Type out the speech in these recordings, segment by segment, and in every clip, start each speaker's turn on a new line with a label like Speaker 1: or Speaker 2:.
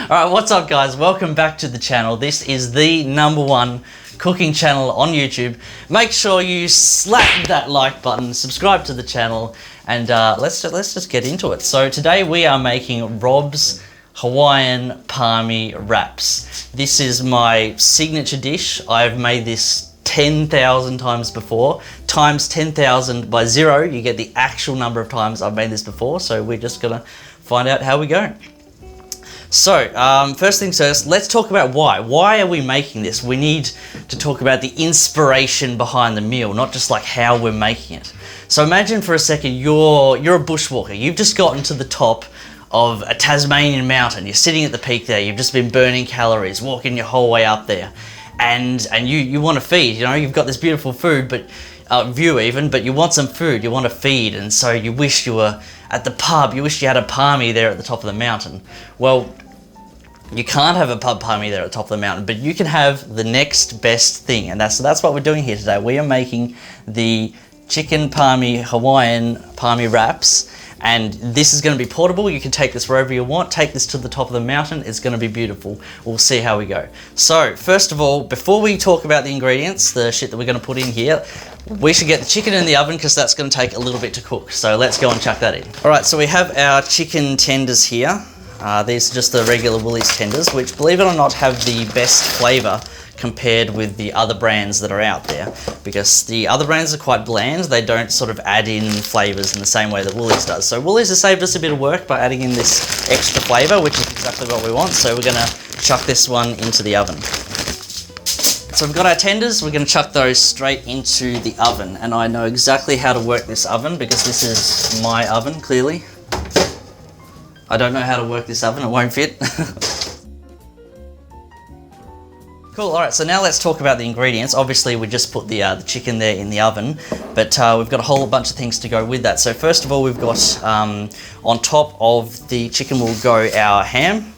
Speaker 1: Alright, what's up guys? Welcome back to the channel. This is the #1 cooking channel on YouTube. Make sure you slap that like button, subscribe to the channel, and let's just get into it. So today we are making Rob's Hawaiian Parmy wraps. This is my signature dish. I've made this 10,000 times before. Times 10,000 by 0, you get the actual number of times I've made this before. So we're just gonna find out how we go. So, first things first, let's talk about why. Why are we making this? We need to talk about the inspiration behind the meal, not just like how we're making it. So imagine for a second, you're a bushwalker. You've just gotten to the top of a Tasmanian mountain. You're sitting at the peak there. You've just been burning calories, walking your whole way up there. And you want to feed, you know, you've got this beautiful food, but view even, but you want some food, you want to feed, and so you wish you were at the pub, you wish you had a Parmy there at the top of the mountain. Well, you can't have a pub Parmy there at the top of the mountain, but you can have the next best thing, and that's what we're doing here today. We are making the chicken Parmy Hawaiian Parmy wraps, and this is going to be portable. You can take this wherever you want, take this to the top of the mountain, it's going to be beautiful. We'll see how we go. So, first of all, before we talk about the ingredients, the shit that we're going to put in here, we should get the chicken in the oven because that's going to take a little bit to cook. So let's go and chuck that in. Alright, so we have our chicken tenders here. These are just the regular Woolies tenders, which, believe it or not, have the best flavour compared with the other brands that are out there, because the other brands are quite bland. They don't sort of add in flavours in the same way that Woolies does. So Woolies has saved us a bit of work by adding in this extra flavour, which is exactly what we want. So we're going to chuck this one into the oven. So we've got our tenders, we're going to chuck those straight into the oven, and I know exactly how to work this oven because this is my oven, clearly. I don't know how to work this oven, it won't fit. Cool, alright, so now let's talk about the ingredients. Obviously we just put the chicken there in the oven, but we've got a whole bunch of things to go with that. So first of all, we've got, on top of the chicken will go our ham,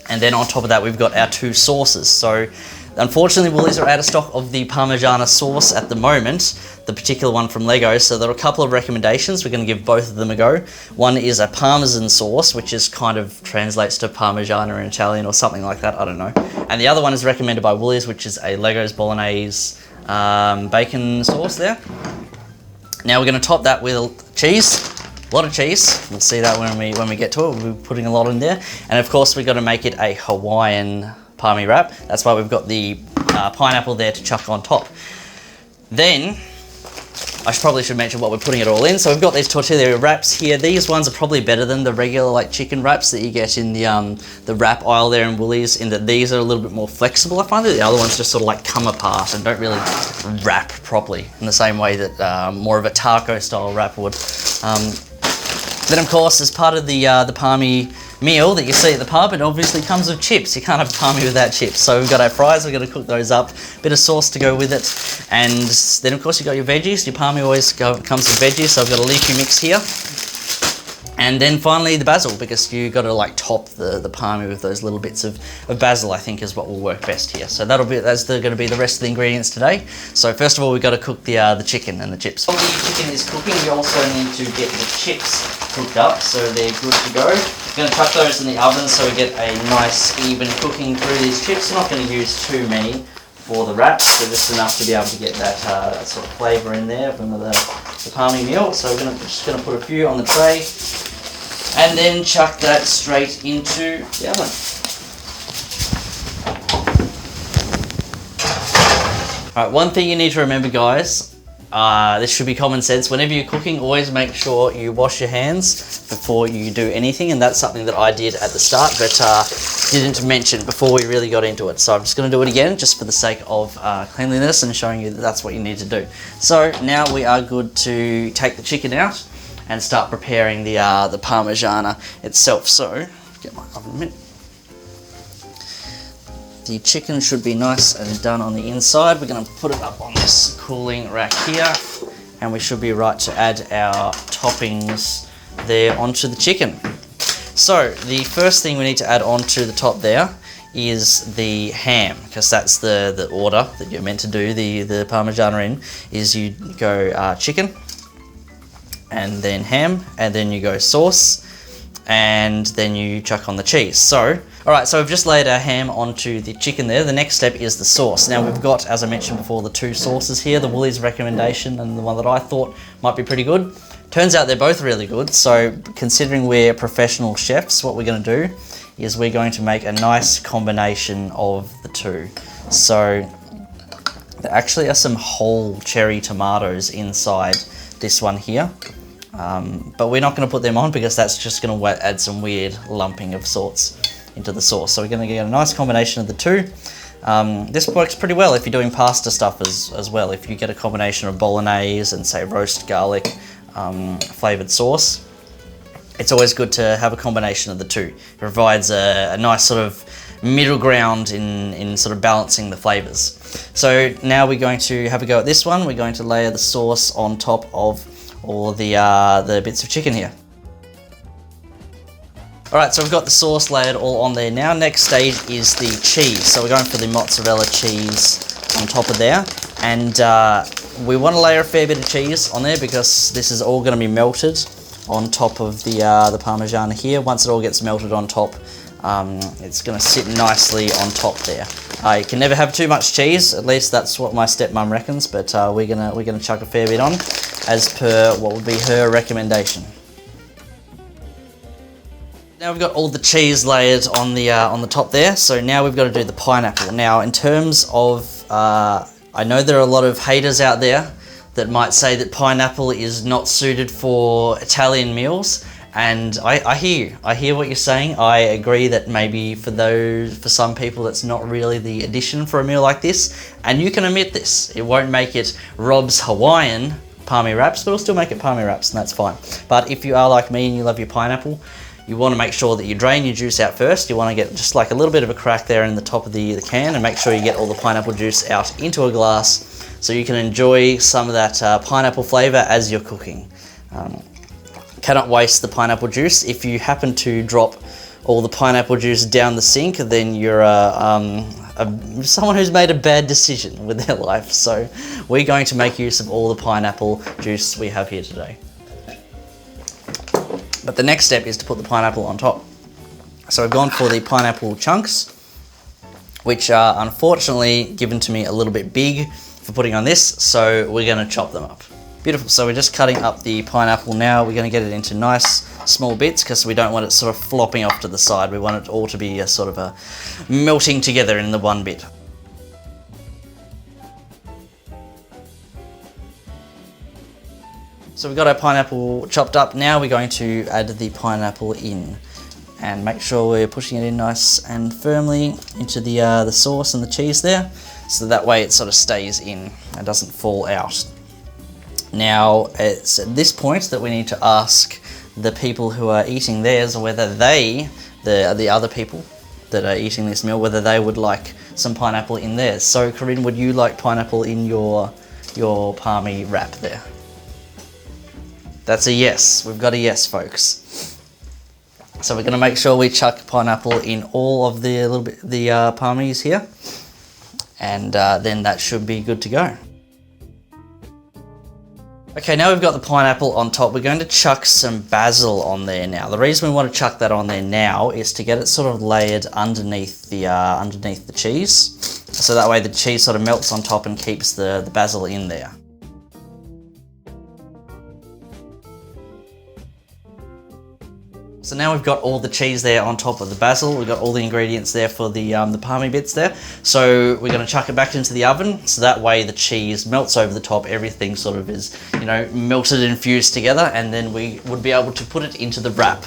Speaker 1: and then on top of that we've got our 2 sauces. So unfortunately, Woolies are out of stock of the Parmigiana sauce at the moment, the particular one from Lego, so there are a couple of recommendations. We're going to give both of them a go. One is a Parmesan sauce, which is kind of translates to Parmigiana in Italian or something like that, I don't know. And the other one is recommended by Woolies, which is a Lego's Bolognese bacon sauce there. Now we're going to top that with cheese. A lot of cheese. We'll see that when we get to it. We'll be putting a lot in there. And of course, we've got to make it a Hawaiian Parmy wrap. That's why we've got the pineapple there to chuck on top. Then, I probably should mention what we're putting it all in. So we've got these tortilla wraps here. These ones are probably better than the regular like chicken wraps that you get in the wrap aisle there in Woolies, in that these are a little bit more flexible. I find that the other ones just sort of like come apart and don't really wrap properly in the same way that more of a taco style wrap would. Then of course, as part of the Parmy meal that you see at the pub, it obviously comes with chips. You can't have Parmy without chips. So we've got our fries, we're going to cook those up, bit of sauce to go with it, and then of course you've got your veggies. Your Parmy always comes with veggies, so I've got a leafy mix here. And then finally the basil, because you got to like top the Parmy with those little bits of basil, I think is what will work best here. So that's going to be the rest of the ingredients today. So first of all, we've got to cook the chicken and the chips. While the chicken is cooking, we also need to get the chips cooked up so they're good to go. We're going to chuck those in the oven so we get a nice even cooking through these chips. We're not going to use too many for the wraps, so just enough to be able to get that sort of flavour in there from the Parmy meal. So we're just going to put a few on the tray, and then chuck that straight into the oven. Alright, one thing you need to remember, guys, this should be common sense. Whenever you're cooking, always make sure you wash your hands before you do anything, and that's something that I did at the start, but didn't mention before we really got into it. So I'm just going to do it again, just for the sake of cleanliness and showing you that that's what you need to do. So now we are good to take the chicken out and start preparing the Parmigiana itself. So, get my oven mitt. The chicken should be nice and done on the inside. We're going to put it up on this cooling rack here, and we should be right to add our toppings there onto the chicken. So, the first thing we need to add onto the top there is the ham, because that's the order that you're meant to do the Parmigiana in, is you go chicken, and then ham, and then you go sauce, and then you chuck on the cheese. So, alright, so we've just laid our ham onto the chicken there. The next step is the sauce. Now we've got, as I mentioned before, the two sauces here, the Woolies recommendation and the one that I thought might be pretty good. Turns out they're both really good, so considering we're professional chefs, what we're going to do is we're going to make a nice combination of the two. So there actually are some whole cherry tomatoes inside this one here, but we're not going to put them on because that's just going to add some weird lumping of sorts into the sauce. So we're going to get a nice combination of the two. This works pretty well if you're doing pasta stuff as well. If you get a combination of bolognese and say roast garlic flavored sauce, it's always good to have a combination of the two. It provides a nice sort of middle ground in sort of balancing the flavors. So now we're going to have a go at this one. We're going to layer the sauce on top of all the bits of chicken here. Alright, so we've got the sauce layered all on there now. Next stage is the cheese. So we're going for the mozzarella cheese on top of there. And we want to layer a fair bit of cheese on there because this is all going to be melted on top of the Parmesan here. Once it all gets melted on top, it's going to sit nicely on top there. You can never have too much cheese, at least that's what my stepmom reckons, but we're gonna chuck a fair bit on, as per what would be her recommendation. Now we've got all the cheese layered on the top there, so now we've got to do the pineapple. Now in terms of, I know there are a lot of haters out there that might say that pineapple is not suited for Italian meals, and I hear what you're saying. I agree that maybe for some people that's not really the addition for a meal like this, and you can admit this. It won't make it Rob's Hawaiian Parmy wraps, but it'll still make it Parmy wraps, and that's fine. But if you are like me and you love your pineapple, you want to make sure that you drain your juice out first. You want to get just like a little bit of a crack there in the top of the can, and make sure you get all the pineapple juice out into a glass so you can enjoy some of that pineapple flavour as you're cooking. Cannot waste the pineapple juice. If you happen to drop all the pineapple juice down the sink, then you're someone who's made a bad decision with their life. So we're going to make use of all the pineapple juice we have here today. But the next step is to put the pineapple on top. So I've gone for the pineapple chunks, which are unfortunately given to me a little bit big for putting on this, so we're going to chop them up. Beautiful, so we're just cutting up the pineapple now. We're going to get it into nice small bits because we don't want it sort of flopping off to the side. We want it all to be a sort of a melting together in the one bit. So we've got our pineapple chopped up. Now we're going to add the pineapple in and make sure we're pushing it in nice and firmly into the sauce and the cheese there, so that way it sort of stays in and doesn't fall out. Now it's at this point that we need to ask the people who are eating theirs whether they, the other people that are eating this meal, whether they would like some pineapple in theirs. So Corrine, would you like pineapple in your Parmy wrap there? That's a yes. We've got a yes, folks. So we're going to make sure we chuck pineapple in all of the Parmys here, and then that should be good to go. Okay, now we've got the pineapple on top. We're going to chuck some basil on there now. The reason we want to chuck that on there now is to get it sort of layered underneath the cheese, so that way the cheese sort of melts on top and keeps the basil in there. So now we've got all the cheese there on top of the basil. We've got all the ingredients there for the Parmy bits there. So we're going to chuck it back into the oven, so that way the cheese melts over the top. Everything sort of is, you know, melted and fused together, and then we would be able to put it into the wrap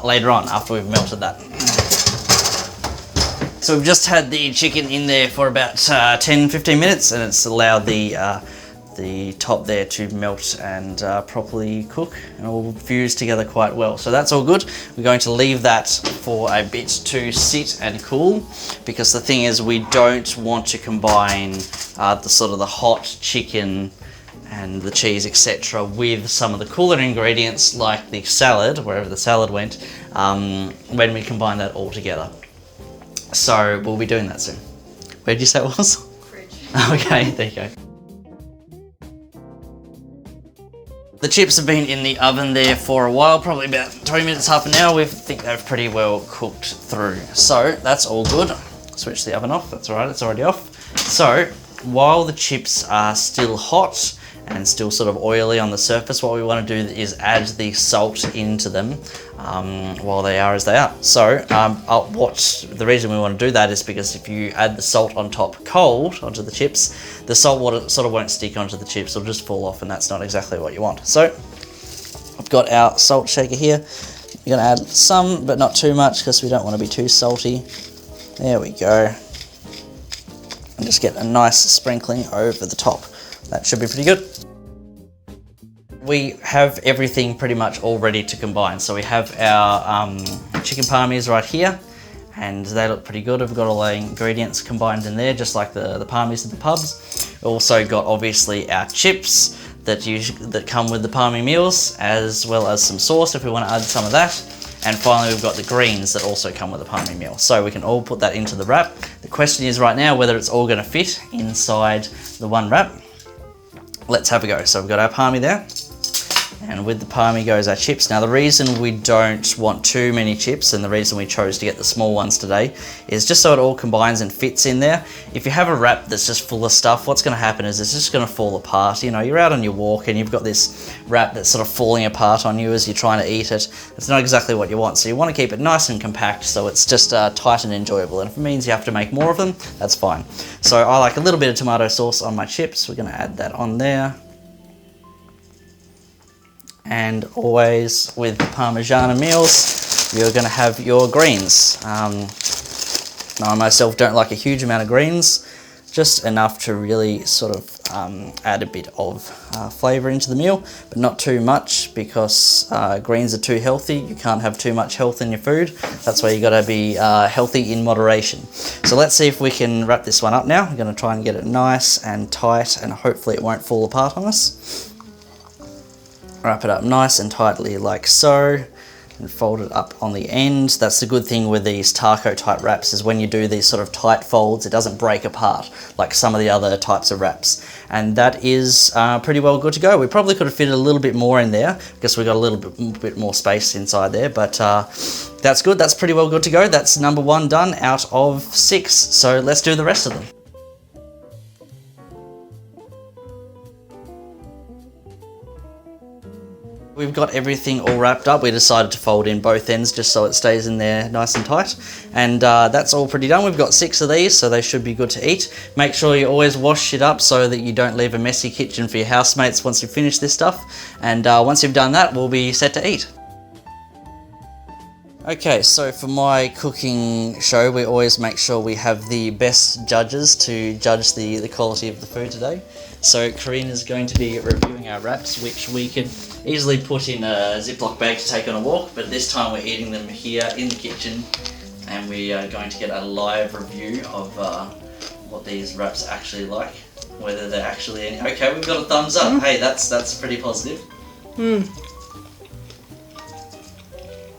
Speaker 1: later on after we've melted that. So we've just had the chicken in there for about 10-15 minutes, and it's allowed the top there to melt and properly cook, and all fuse together quite well. So that's all good. We're going to leave that for a bit to sit and cool, because the thing is, we don't want to combine the hot chicken and the cheese, etc., with some of the cooler ingredients like the salad, wherever the salad went, when we combine that all together. So we'll be doing that soon. Where did you say it was? Fridge. Okay, there you go. The chips have been in the oven there for a while, probably about 20 minutes, half an hour. We think they've pretty well cooked through. So that's all good. Switch the oven off, that's all right, it's already off. So while the chips are still hot and still sort of oily on the surface, what we want to do is add the salt into them while they are as they are. So the reason we want to do that is because if you add the salt on top cold onto the chips, the salt water sort of won't stick onto the chips, it'll just fall off, and that's not exactly what you want. So I've got our salt shaker here. We're going to add some, but not too much, because we don't want to be too salty. There we go. And just get a nice sprinkling over the top. That should be pretty good. We have everything pretty much all ready to combine. So we have our chicken parmies right here, and they look pretty good. We've got all the ingredients combined in there, just like the parmies at the pubs. We've also got obviously our chips that come with the Parmy meals, as well as some sauce if we want to add some of that. And finally, we've got the greens that also come with the Parmy meal. So we can all put that into the wrap. The question is right now whether it's all going to fit inside the one wrap. Let's have a go. So we've got our Parmy there. And with the Parmy goes our chips. Now the reason we don't want too many chips, and the reason we chose to get the small ones today, is just so it all combines and fits in there. If you have a wrap that's just full of stuff, what's going to happen is it's just going to fall apart. You know, you're out on your walk and you've got this wrap that's sort of falling apart on you as you're trying to eat it. It's not exactly what you want. So you want to keep it nice and compact so it's just tight and enjoyable. And if it means you have to make more of them, that's fine. So I like a little bit of tomato sauce on my chips. We're going to add that on there. And always with the Parmigiana meals, you're going to have your greens. I myself don't like a huge amount of greens, just enough to really sort of add a bit of flavour into the meal, but not too much, because greens are too healthy. You can't have too much health in your food. That's why you got to be healthy in moderation. So let's see if we can wrap this one up now. We're going to try and get it nice and tight, and hopefully it won't fall apart on us. Wrap it up nice and tightly like so, and fold it up on the end. That's the good thing with these taco type wraps, is when you do these sort of tight folds, it doesn't break apart like some of the other types of wraps. And that is pretty well good to go. We probably could have fitted a little bit more in there, because we got a little bit more space inside there, but that's good. That's pretty well good to go. That's number 1 done out of 6. So let's do the rest of them. We've got everything all wrapped up. We decided to fold in both ends just so it stays in there nice and tight. And that's all pretty done. We've got 6 of these, so they should be good to eat. Make sure you always wash it up so that you don't leave a messy kitchen for your housemates once you finish this stuff. And once you've done that, we'll be set to eat. Okay, so for my cooking show, we always make sure we have the best judges to judge the quality of the food today. So Corrine is going to be reviewing our wraps, which we could easily put in a Ziploc bag to take on a walk, but this time we're eating them here in the kitchen, and we are going to get a live review of what these wraps are actually like, whether they're actually any... Okay, we've got a thumbs up. Hey, that's pretty positive.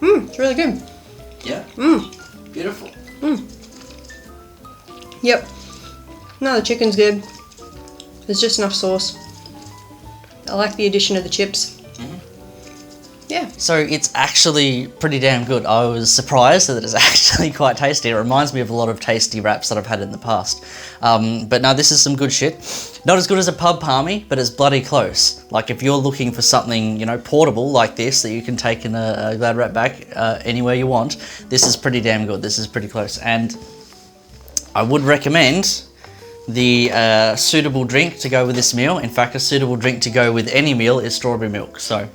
Speaker 2: It's really good.
Speaker 1: Yeah? Beautiful.
Speaker 2: Yep. No, the chicken's good. There's just enough sauce. I like the addition of the chips. Yeah.
Speaker 1: So it's actually pretty damn good. I was surprised that it's actually quite tasty. It reminds me of a lot of tasty wraps that I've had in the past. But no, this is some good shit. Not as good as a pub Parmy, but it's bloody close. Like if you're looking for something, you know, portable like this that you can take in a Glad wrap bag anywhere you want, this is pretty damn good. This is pretty close. And I would recommend the suitable drink to go with this meal. In fact, a suitable drink to go with any meal is strawberry milk. So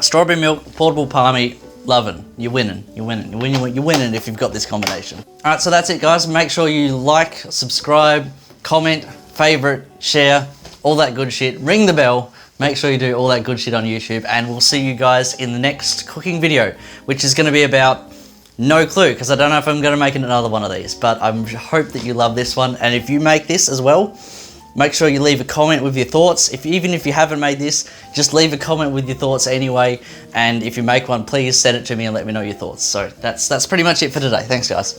Speaker 1: strawberry milk, portable Parmy, loving. You're winning. You're winning. You're winning if you've got this combination. All right, so that's it, guys. Make sure you like, subscribe, comment, favorite, share, all that good shit. Ring the bell. Make sure you do all that good shit on YouTube, and we'll see you guys in the next cooking video, which is going to be about no clue, because I don't know if I'm going to make another one of these, but I hope that you love this one. And if you make this as well, make sure you leave a comment with your thoughts. Even if you haven't made this, just leave a comment with your thoughts anyway. And if you make one, please send it to me and let me know your thoughts. So that's pretty much it for today. Thanks, guys.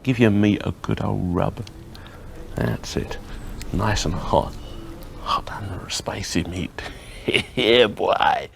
Speaker 3: Give your meat a good old rub. That's it. Nice and hot. Hot and spicy meat. Yeah, boy.